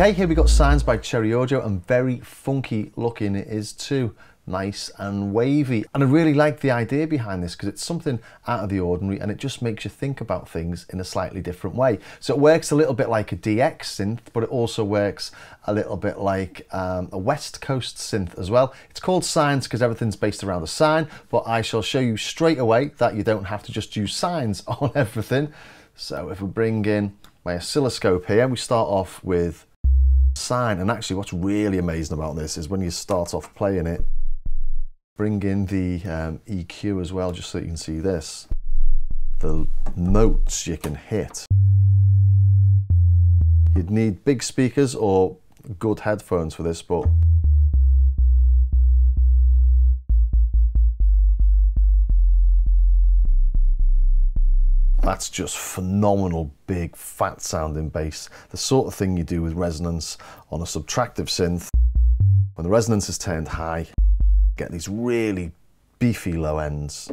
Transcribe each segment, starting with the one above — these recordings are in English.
Okay, here we got Signs by Cherry Audio, and very funky looking it is too. Nice and wavy, and I really like the idea behind this because it's something out of the ordinary and it just makes you think about things in a slightly different way. So it works a little bit like a DX synth, but it also works a little bit like a West Coast synth as well. It's called Signs because everything's based around a sine, but I shall show you straight away that you don't have to just use signs on everything. So if we bring in my oscilloscope here, we start off with sine, and actually what's really amazing about this is when you start off playing it, bring in the EQ as well, just so you can see this. The notes you can hit. You'd need big speakers or good headphones for this, but that's just phenomenal, big, fat sounding bass. The sort of thing you do with resonance on a subtractive synth. When the resonance is turned high, get these really beefy low ends.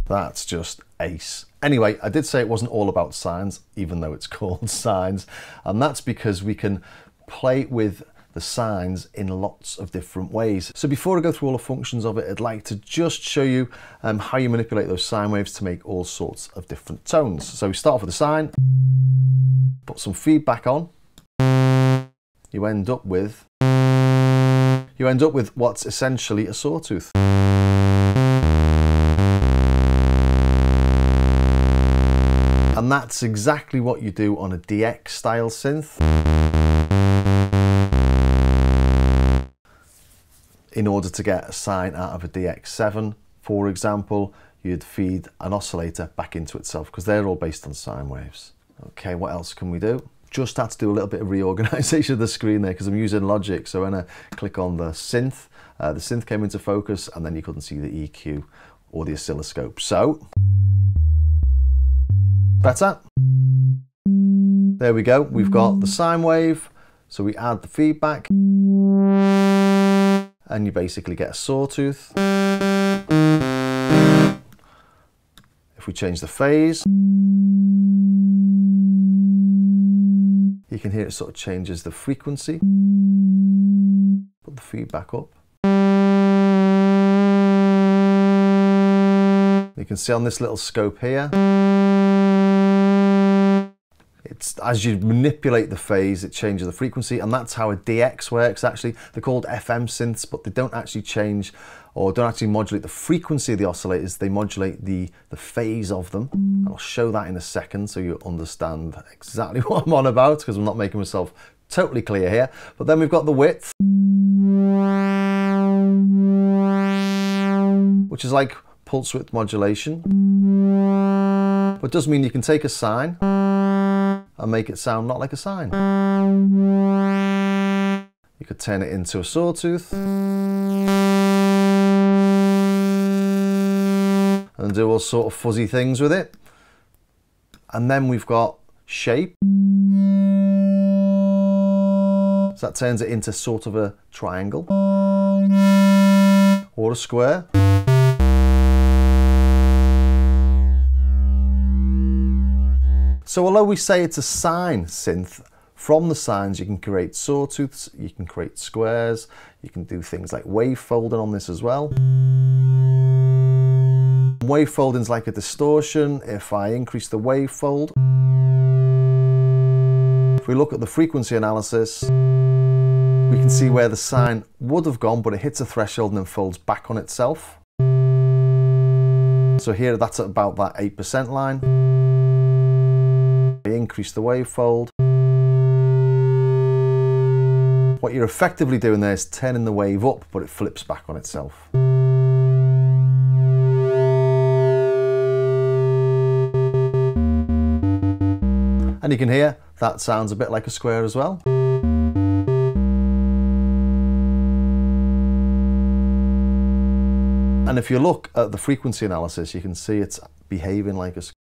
That's just ace. Anyway, I did say it wasn't all about signs, even though it's called Signs, and that's because we can play with the signs in lots of different ways. So before I go through all the functions of it, I'd like to just show you how you manipulate those sine waves to make all sorts of different tones. So we start off with a sine, put some feedback on, you end up with what's essentially a sawtooth. And that's exactly what you do on a DX style synth. In order to get a sine out of a DX7, for example, you'd feed an oscillator back into itself because they're all based on sine waves. Okay, what else can we do? Just had to do a little bit of reorganization of the screen there because I'm using Logic. So when I click on the synth came into focus, and then you couldn't see the EQ or the oscilloscope. So, better. There we go. We've got the sine wave. So we add the feedback, and you basically get a sawtooth. If we change the phase, you can hear it sort of changes the frequency. Put the feedback up. You can see on this little scope here, it's as you manipulate the phase, it changes the frequency, and that's how a DX works actually. They're called FM synths, but they don't actually change or don't actually modulate the frequency of the oscillators, they modulate the phase of them. And I'll show that in a second so you understand exactly what I'm on about, because I'm not making myself totally clear here. But then we've got the width, which is like pulse width modulation. But it does mean you can take a sine and make it sound not like a sine. You could turn it into a sawtooth and do all sort of fuzzy things with it. And then we've got shape. So that turns it into sort of a triangle or a square. So although we say it's a sine synth, from the sines you can create sawtooths, you can create squares, you can do things like wave folding on this as well. Wave folding is like a distortion. If I increase the wave fold, if we look at the frequency analysis, we can see where the sine would have gone, but it hits a threshold and then folds back on itself. So here that's at about that 8% line. Increase the wave fold. What you're effectively doing there is turning the wave up, but it flips back on itself. And you can hear that sounds a bit like a square as well. And if you look at the frequency analysis, you can see it's behaving like a square.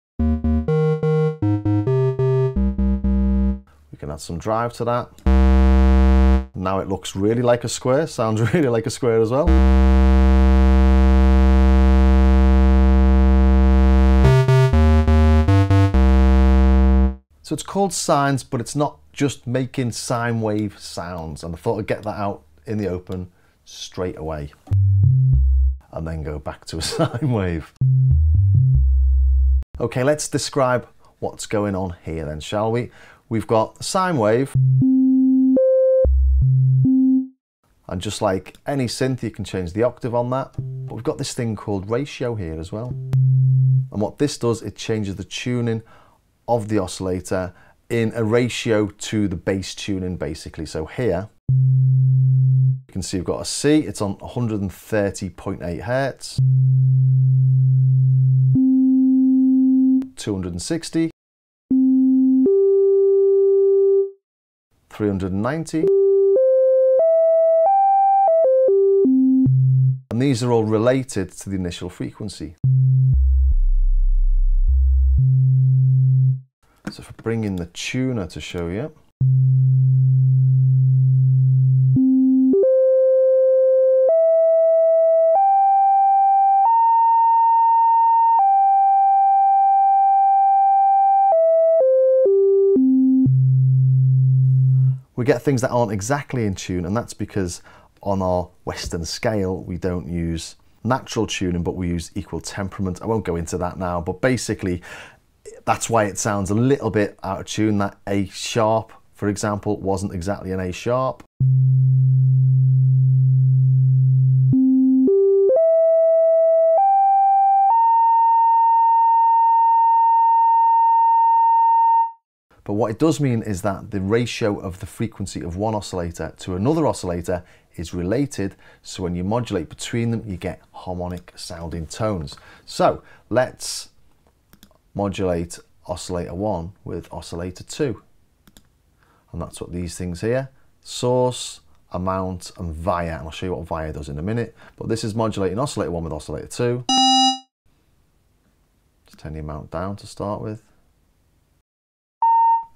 We can add some drive to that. Now it looks really like a square, sounds really like a square as well. So it's called sines, but it's not just making sine wave sounds. And I thought I'd get that out in the open straight away and then go back to a sine wave. Okay, let's describe what's going on here then, shall we? We've got a sine wave. And just like any synth, you can change the octave on that. But we've got this thing called ratio here as well. And what this does, it changes the tuning of the oscillator in a ratio to the bass tuning, basically. So here, you can see we've got a C, it's on 130.8 hertz, 260, 390, and these are all related to the initial frequency. So if I bring in the tuner to show you, we get things that aren't exactly in tune, and that's because on our Western scale we don't use natural tuning, but we use equal temperament. I won't go into that now, but basically that's why it sounds a little bit out of tune. That A sharp, for example, wasn't exactly an A sharp. But what it does mean is that the ratio of the frequency of one oscillator to another oscillator is related. So when you modulate between them, you get harmonic sounding tones. So let's modulate oscillator 1 with oscillator 2. And that's what these things here, source, amount, and via. And I'll show you what via does in a minute. But this is modulating oscillator 1 with oscillator 2. Just turn the amount down to start with.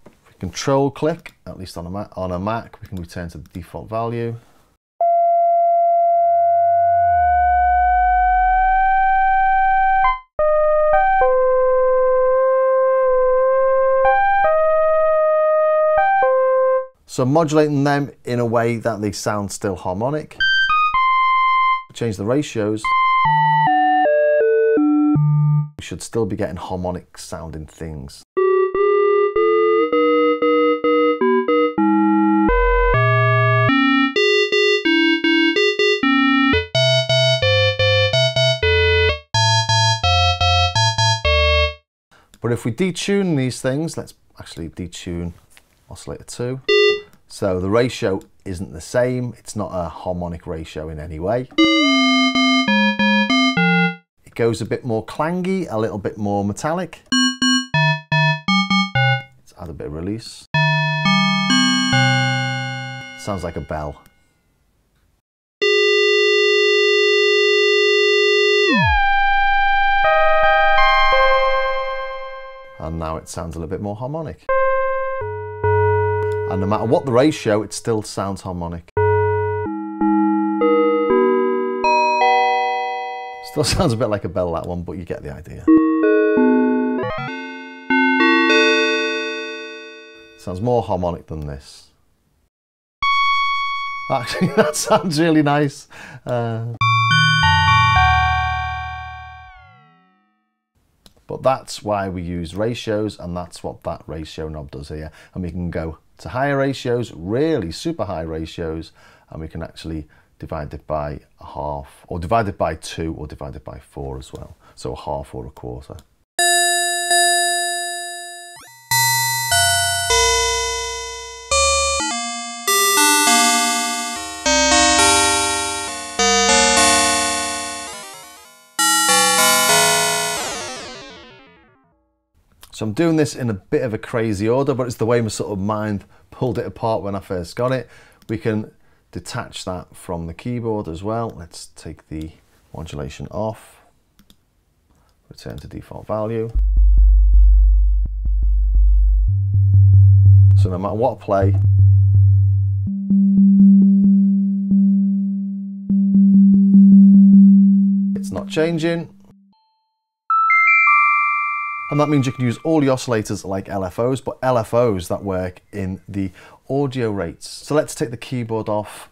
If we control click, at least on a Mac, we can return to the default value. So modulating them in a way that they sound still harmonic. Change the ratios. We should still be getting harmonic sounding things. But if we detune these things, let's actually detune oscillator 2. So the ratio isn't the same. It's not a harmonic ratio in any way. It goes a bit more clangy, a little bit more metallic. Let's add a bit of release. Sounds like a bell. And now it sounds a little bit more harmonic. And no matter what the ratio, it still sounds harmonic. Still sounds a bit like a bell, that one, but you get the idea. Sounds more harmonic than this. Actually, that sounds really nice. But that's why we use ratios, and that's what that ratio knob does here. And we can go to higher ratios, really super high ratios, and we can actually divide it by a half, or divide it by 2, or divide it by 4 as well. So a half or a quarter. So I'm doing this in a bit of a crazy order, but it's the way my sort of mind pulled it apart when I first got it. We can detach that from the keyboard as well. Let's take the modulation off, return to default value. So no matter what I play, it's not changing. And that means you can use all the oscillators like LFOs, but LFOs that work in the audio rates. So let's take the keyboard off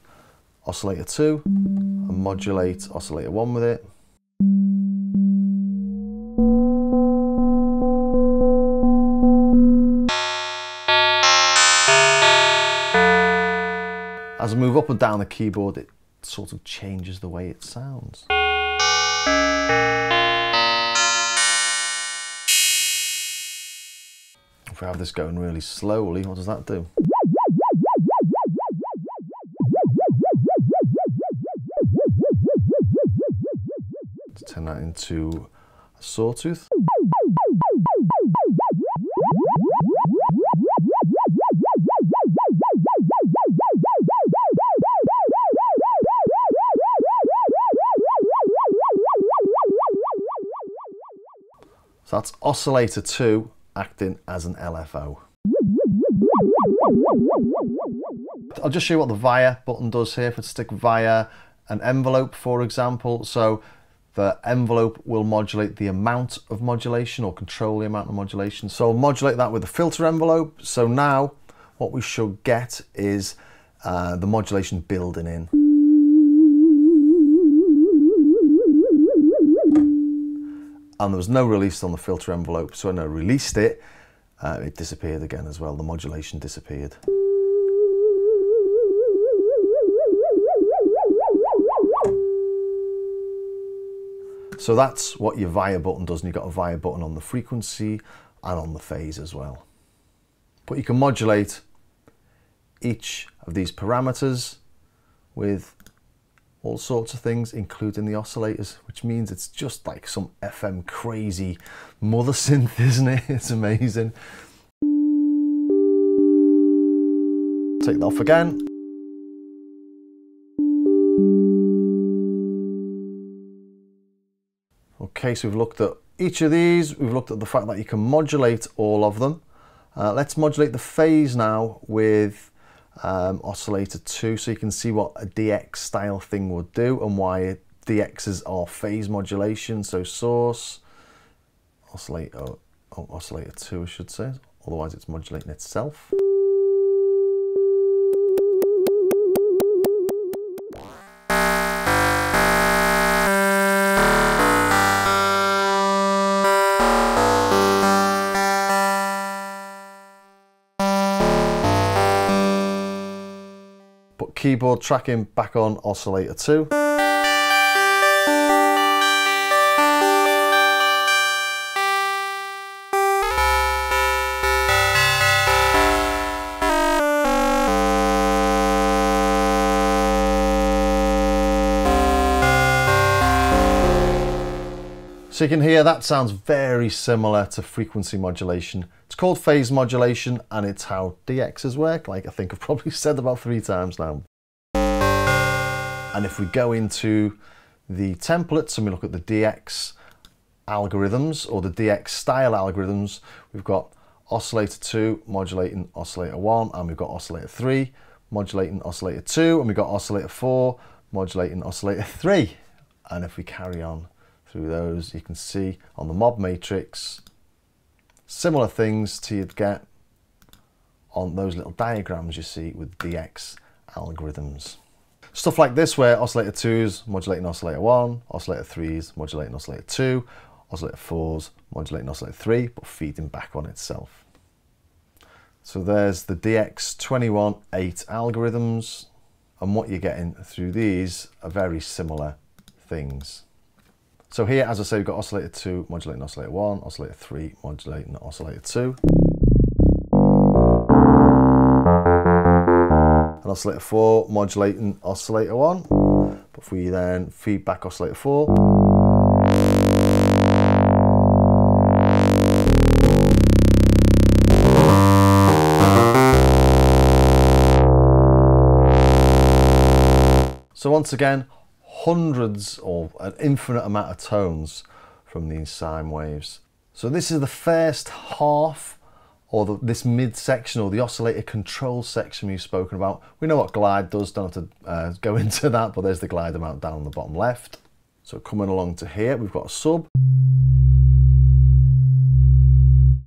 oscillator 2 and modulate oscillator 1 with it. As I move up and down the keyboard, it sort of changes the way it sounds. If we have this going really slowly, what does that do? Let's turn that into a sawtooth. So that's oscillator 2 acting as an LFO. I'll just show you what the via button does here. If I stick via an envelope, for example, so the envelope will modulate the amount of modulation or control the amount of modulation. So I'll modulate that with the filter envelope. So now what we should get is the modulation building in. And there was no release on the filter envelope, so when I released it, it disappeared again as well. The modulation disappeared. So that's what your via button does, and you've got a via button on the frequency and on the phase as well. But you can modulate each of these parameters with all sorts of things, including the oscillators, which means it's just like some FM crazy mother synth, isn't it? It's amazing. Take that off again. Okay, so we've looked at each of these. We've looked at the fact that you can modulate all of them. Let's modulate the phase now with oscillator 2, so you can see what a DX style thing would do and why DXs are phase modulation. So source, oscillator 2 I should say, otherwise it's modulating itself. Keyboard tracking back on oscillator 2. So you can hear that sounds very similar to frequency modulation. It's called phase modulation, and it's how DXs work, like I think I've probably said about 3 times now. And if we go into the templates and we look at the DX algorithms or the DX style algorithms, we've got oscillator 2 modulating oscillator 1, and we've got oscillator 3 modulating oscillator 2, and we've got oscillator 4 modulating oscillator 3. And if we carry on through those, you can see on the mob matrix similar things to you'd get on those little diagrams you see with DX algorithms. Stuff like this where oscillator 2's modulating oscillator 1, oscillator 3's modulating oscillator 2, oscillator 4's modulating oscillator 3, but feeding back on itself. So there's the DX218 algorithms, and what you're getting through these are very similar things. So here, as I say, we've got oscillator 2 modulating oscillator 1, oscillator 3 modulating oscillator 2. And oscillator 4 modulating oscillator 1. But if we then feed back oscillator 4, so once again, hundreds or an infinite amount of tones from these sine waves. So this is the first half, or this mid section, or the oscillator control section we've spoken about. We know what glide does, don't have to go into that, but there's the glide amount down on the bottom left. So coming along to here, we've got a sub.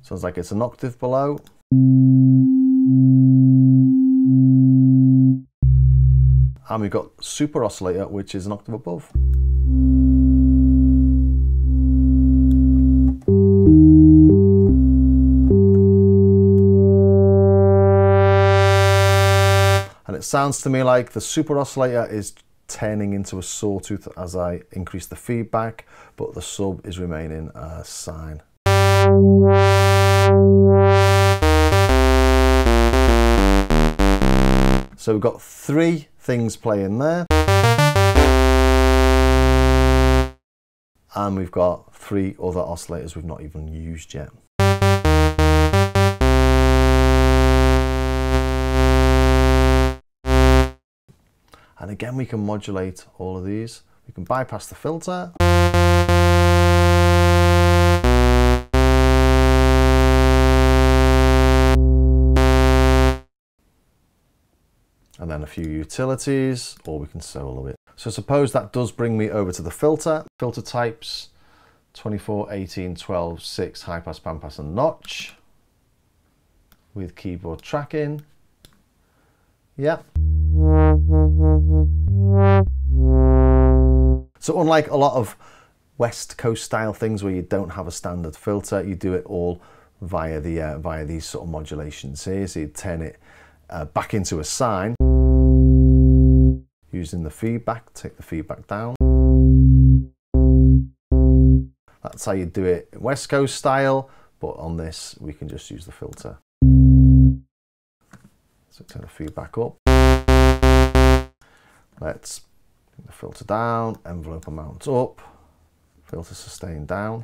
Sounds like it's an octave below. And we've got super oscillator, which is an octave above. And it sounds to me like the super oscillator is turning into a sawtooth as I increase the feedback, but the sub is remaining a sine. So we've got 3 things playing there. And we've got 3 other oscillators we've not even used yet. And again, we can modulate all of these. We can bypass the filter. And then a few utilities, or we can solo it. So suppose that does bring me over to the filter. Filter types, 24, 18, 12, 6, high pass, band pass, and notch. With keyboard tracking. Yep. So unlike a lot of West Coast style things where you don't have a standard filter, you do it all via these sort of modulations here. So you turn it back into a sine using the feedback, take the feedback down. That's how you do it in West Coast style, but on this we can just use the filter. So turn the feedback up. Let's bring the filter down, envelope amount up, filter sustain down.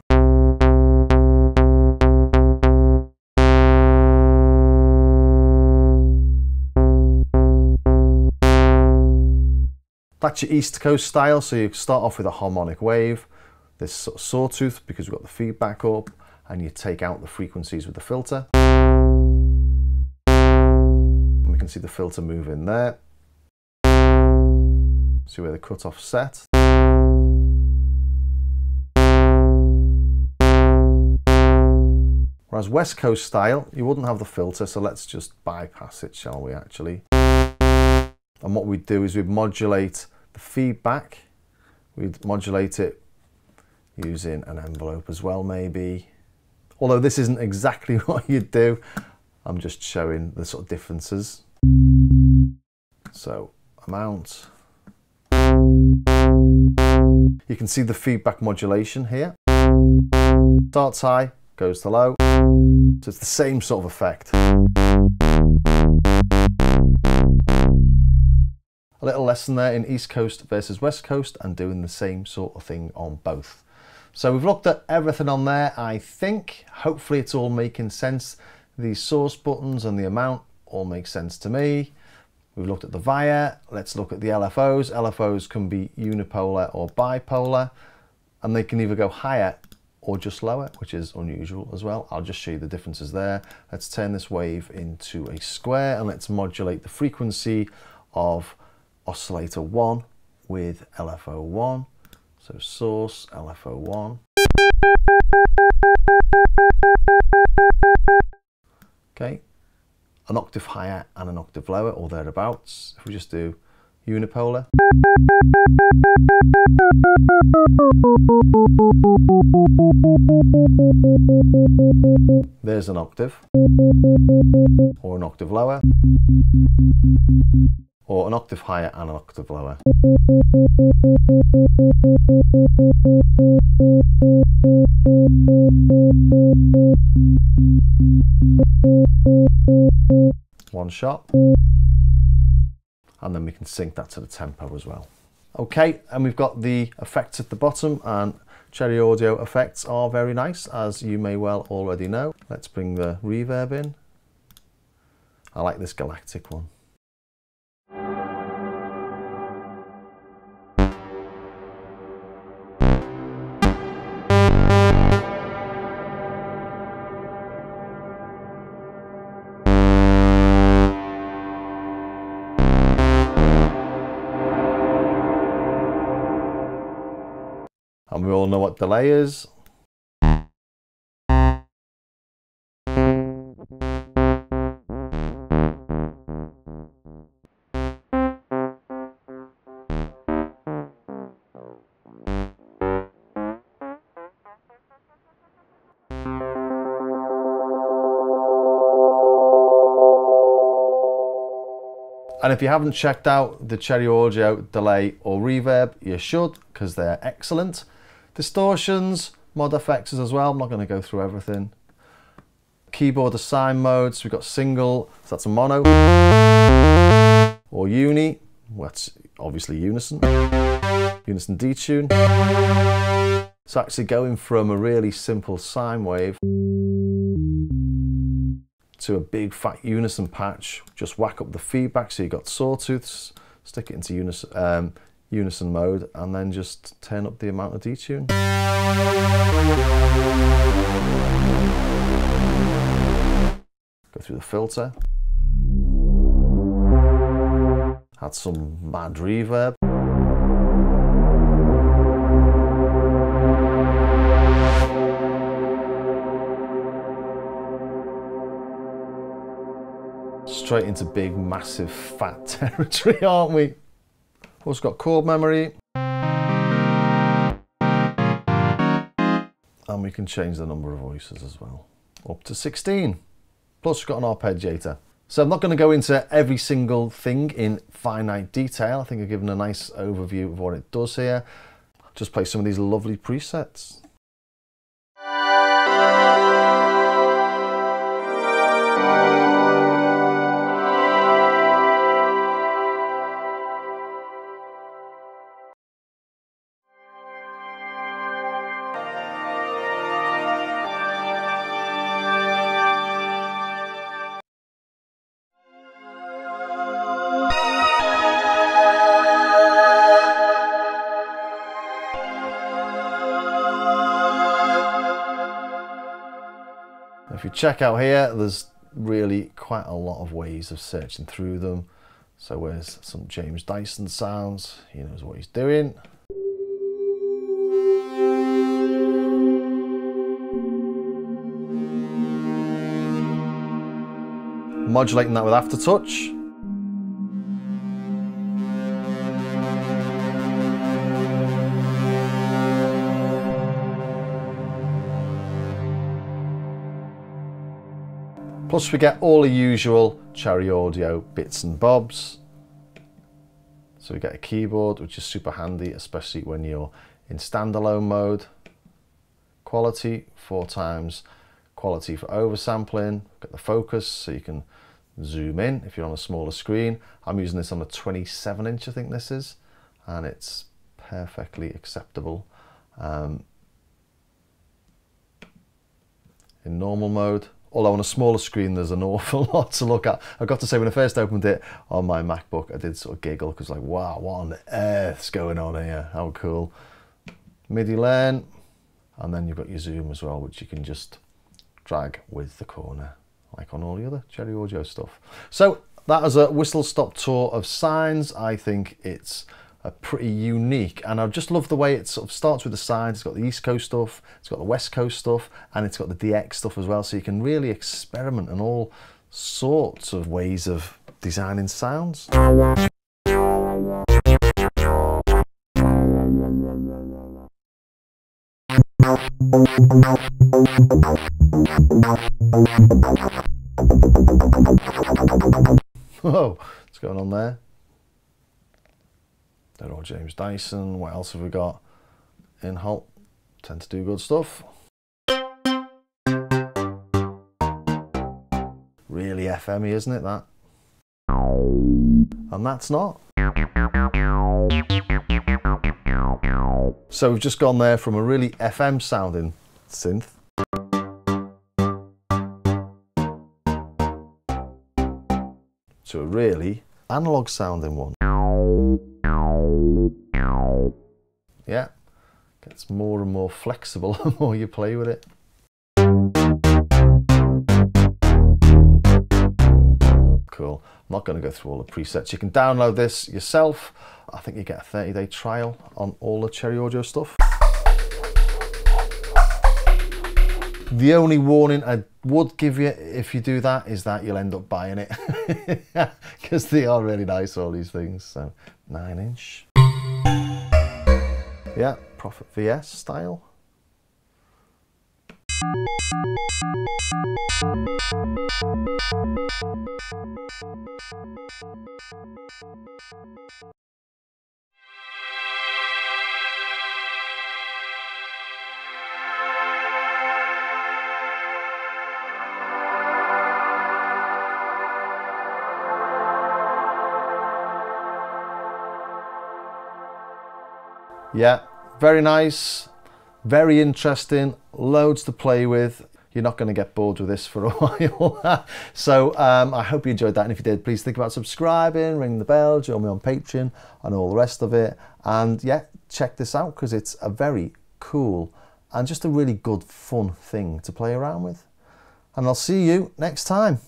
That's your East Coast style, so you start off with a harmonic wave, this sort of sawtooth because we've got the feedback up, and you take out the frequencies with the filter. And we can see the filter move in there. See where the cutoff set. Whereas West Coast style, you wouldn't have the filter, so let's just bypass it, shall we actually? And what we'd do is we'd modulate the feedback. We'd modulate it using an envelope as well, maybe. Although this isn't exactly what you'd do. I'm just showing the sort of differences. So, amount. You can see the feedback modulation here. Starts high, goes to low. So it's the same sort of effect. A little lesson there in East Coast versus West Coast and doing the same sort of thing on both. So we've looked at everything on there, I think. Hopefully it's all making sense. These source buttons and the amount all make sense to me. We've looked at the via. Let's look at the LFOs. LFOs can be unipolar or bipolar, and they can either go higher or just lower, which is unusual as well. I'll just show you the differences there. Let's turn this wave into a square and let's modulate the frequency of oscillator 1 with LFO 1. So source, LFO 1. Okay, an octave higher and an octave lower or thereabouts. If we just do unipolar. There's an octave, or an octave lower, or an octave higher and an octave lower. One shot. And then we can sync that to the tempo as well. Okay, and we've got the effects at the bottom, and Cherry Audio effects are very nice, as you may well already know. Let's bring the reverb in. I like this galactic one. And we all know what delay is. And if you haven't checked out the Cherry Audio delay or reverb, you should, because they're excellent. Distortions, mod FXs as well. I'm not going to go through everything. Keyboard assign modes. We've got single, so that's a mono. Or uni, well, that's obviously unison. Unison detune. So actually going from a really simple sine wave to a big fat unison patch, just whack up the feedback so you've got sawtooths, stick it into unison mode, and then just turn up the amount of detune. Go through the filter. Add some mad reverb. Straight into big, massive, fat territory, aren't we? Also got chord memory. And we can change the number of voices as well, up to 16. Plus we've got an arpeggiator. So I'm not going to go into every single thing in finite detail. I think I've given a nice overview of what it does here. Just play some of these lovely presets. If you check out here, there's really quite a lot of ways of searching through them. So where's some James Dyson sounds? He knows what he's doing. Modulating that with aftertouch. Plus we get all the usual Cherry Audio bits and bobs. So we get a keyboard, which is super handy, especially when you're in standalone mode. Quality, 4 times quality for oversampling. Got the focus, so you can zoom in if you're on a smaller screen. I'm using this on a 27-inch, I think this is, and it's perfectly acceptable. In normal mode. Although on a smaller screen there's an awful lot to look at. I've got to say, when I first opened it on my MacBook, I did sort of giggle because like, wow, what on earth's going on here? How cool. MIDI learn, and then you've got your zoom as well, which you can just drag with the corner, like on all the other Cherry Audio stuff. So that is a whistle-stop tour of sines. I think it's a pretty unique, and I just love the way it sort of starts with the sines. It's got the East Coast stuff, it's got the West Coast stuff, and it's got the DX stuff as well, so you can really experiment in all sorts of ways of designing sounds. Whoa, what's going on there? They're all James Dyson. What else have we got? In Halt, tend to do good stuff. Really FM-y, isn't it, that? And that's not. So we've just gone there from a really FM sounding synth to a really analog sounding one. Yeah, gets more and more flexible the more you play with it. Cool. I'm not going to go through all the presets. You can download this yourself. I think you get a 30-day trial on all the Cherry Audio stuff. The only warning I would give you if you do that is that you'll end up buying it, because they are really nice, all these things. So 9-inch. Yeah, Prophet VS style. Yeah, very nice, very interesting, loads to play with. You're not going to get bored with this for a while. So I hope you enjoyed that, and if you did, please think about subscribing, ring the bell, join me on Patreon and all the rest of it. And yeah, check this out because it's a very cool and just a really good fun thing to play around with. And I'll see you next time.